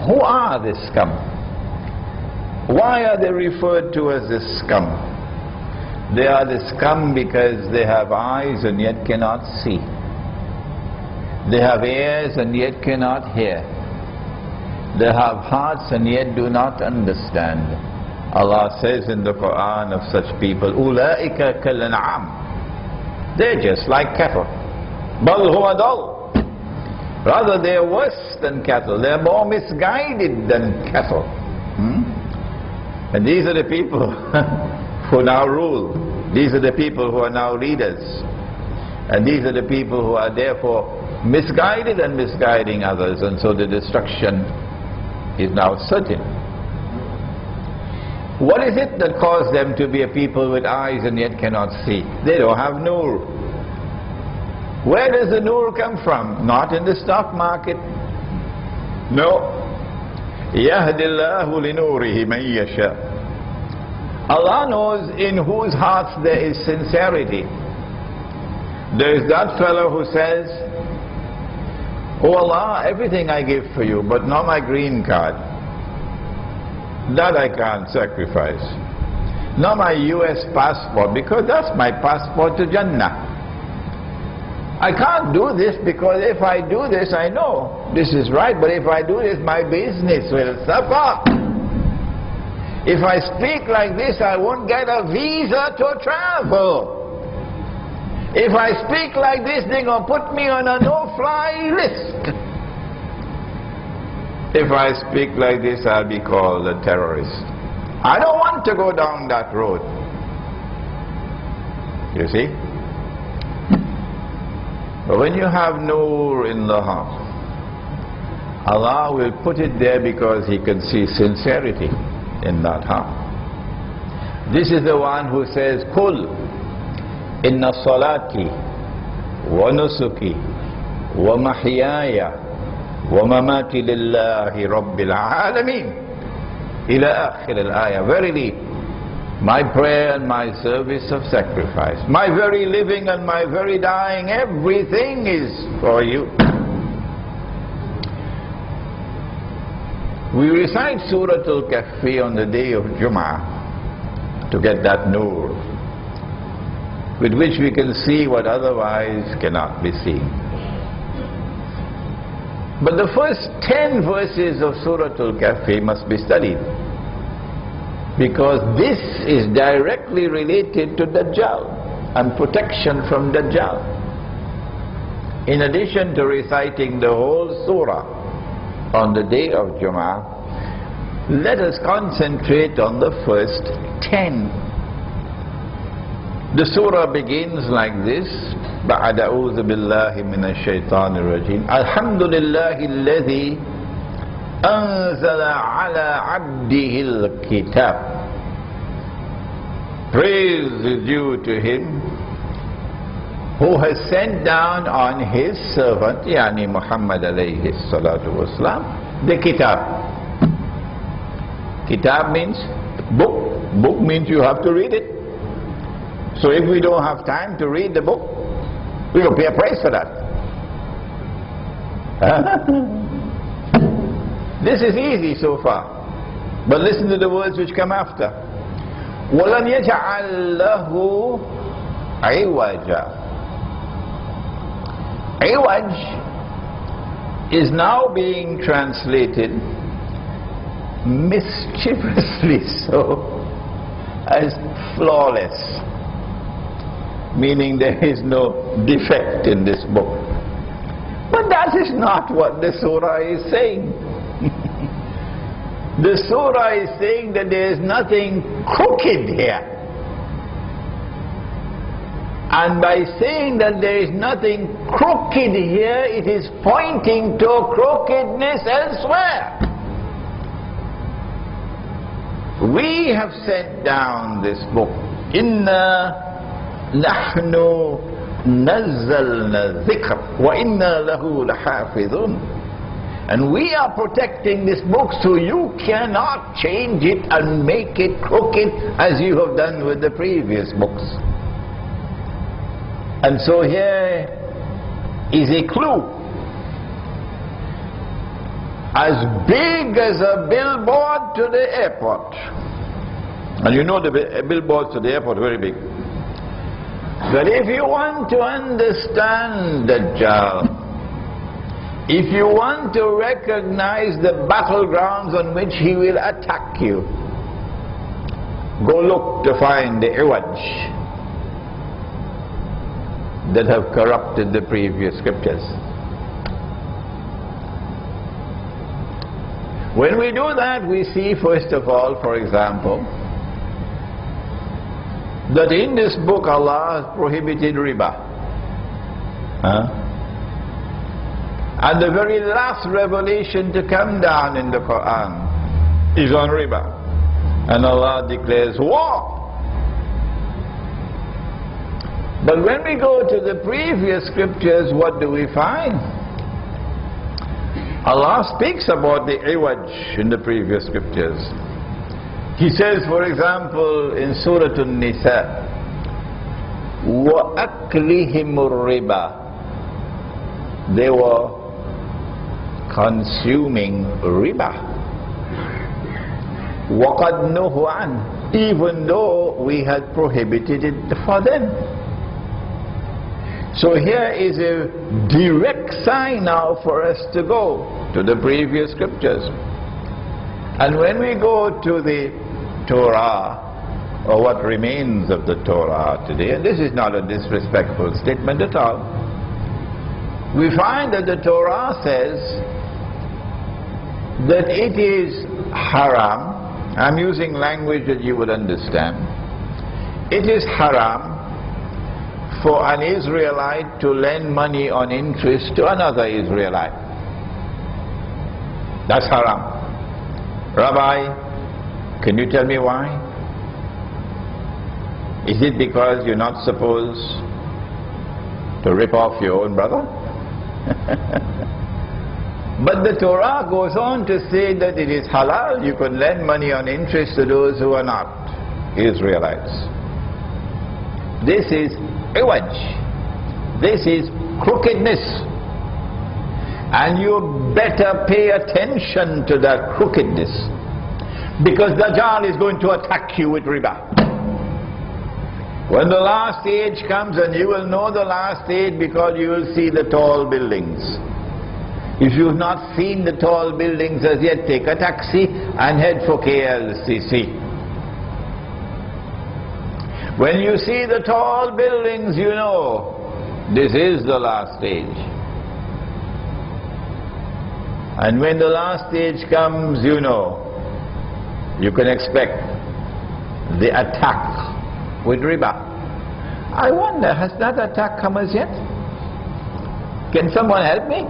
Who are the scum? Why are they referred to as the scum? They are the scum because they have eyes and yet cannot see. They have ears and yet cannot hear. They have hearts and yet do not understand. Allah says in the Quran of such people, أُولَٰئِكَ كَالْأَنْعَامِ. They're just like cattle. بَلْ هُوَ ضَلٌّ. Rather, they're worse than cattle. They're more misguided than cattle. And these are the people who now rule. These are the people who are now leaders. And these are the people who are therefore misguided and misguiding others. And so the destruction is now certain. What is it that caused them to be a people with eyes and yet cannot see? They don't have nur. Where does the nur come from? Not in the stock market. No. يَهْدِ اللَّهُ لِنُورِهِ مَنْ يَشَاءُ. Allah knows in whose hearts there is sincerity. There is that fellow who says, "Oh Allah, everything I give for you, but not my green card. That I can't sacrifice. Not my US passport, because that's my passport to Jannah. I can't do this because if I do this, I know this is right, but if I do this, my business will suffer. If I speak like this, I won't get a visa to travel. If I speak like this, they're going to put me on a no-fly list. If I speak like this, I'll be called a terrorist. I don't want to go down that road." You see? But when you have nur in the heart, Allah will put it there because He can see sincerity in that heart. This is the one who says, "Kul inna salati wa nusuki wa mahyaya wa mamati lillahi rabbil alameen ila akhir al-ayah." Verily, my prayer and my service of sacrifice, my very living and my very dying, everything is for you. We recite Suretu Kehf on the day of Jum'ah to get that nur, with which we can see what otherwise cannot be seen. But the first 10 verses of Suretu Kehf must be studied, because this is directly related to Dajjal and protection from Dajjal. In addition to reciting the whole surah on the day of Jum'ah, let us concentrate on the first 10. The surah begins like this: "Ba'ad a'udhu billahi minash shaitanir rajim. Alhamdulillahi alladhi anzala ala abdihil kitab." Praise is due to Him who has sent down on His servant, yani Muhammad alayhi salatu wasalam, the kitab. Kitab means book. Book means you have to read it. So if we don't have time to read the book, we will pay a price for that. This is easy so far, but listen to the words which come after. وَلَمْ يَجْعَلْ لَهُ عِوَجًا. Iwaj is now being translated mischievously so as flawless, meaning there is no defect in this book. But that is not what the surah is saying. The surah is saying that there is nothing crooked here. And by saying that there is nothing crooked here, it is pointing to crookedness elsewhere. We have sent down this book. Inna nahnu nazzalna dhikr wa inna lahu lahafidhun. And we are protecting this book, so you cannot change it and make it crooked as you have done with the previous books. And so here is a clue. as big as a billboard to the airport. And you know the billboards to the airport are very big. But if you want to understand Dajjal, if you want to recognize the battlegrounds on which he will attack you, go look to find the iwaj that have corrupted the previous scriptures. When we do that, we see, first of all, for example, that in this book Allah has prohibited riba. And the very last revelation to come down in the Quran is on riba. And Allah declares war. But when we go to the previous scriptures, what do we find? Allah speaks about the iwaj in the previous scriptures. He says, for example, in Suretu Nisa, وَأَكْلِهِمُ الرِّبَى, they were consuming riba. وَقَدْ نُهُوا عَنْهُ, even though we had prohibited it for them. So here is a direct sign now for us to go to the previous scriptures. And when we go to the Torah, or what remains of the Torah today, and this is not a disrespectful statement at all, we find that the Torah says that it is haram. I'm using language that you would understand. It is haram for an Israelite to lend money on interest to another Israelite. That's haram. Rabbi, can you tell me why? Is it because you're not supposed to rip off your own brother? But the Torah goes on to say that it is halal. You can lend money on interest to those who are not Israelites. This is iwaj. This is crookedness. And you better pay attention to that crookedness, because Dajjal is going to attack you with riba. When the last age comes, and you will know the last age because you will see the tall buildings. If you have not seen the tall buildings as yet, take a taxi and head for KLCC. When you see the tall buildings, you know this is the last stage. And when the last stage comes, you know you can expect the attack with riba. I wonder, has that attack come as yet? Can someone help me?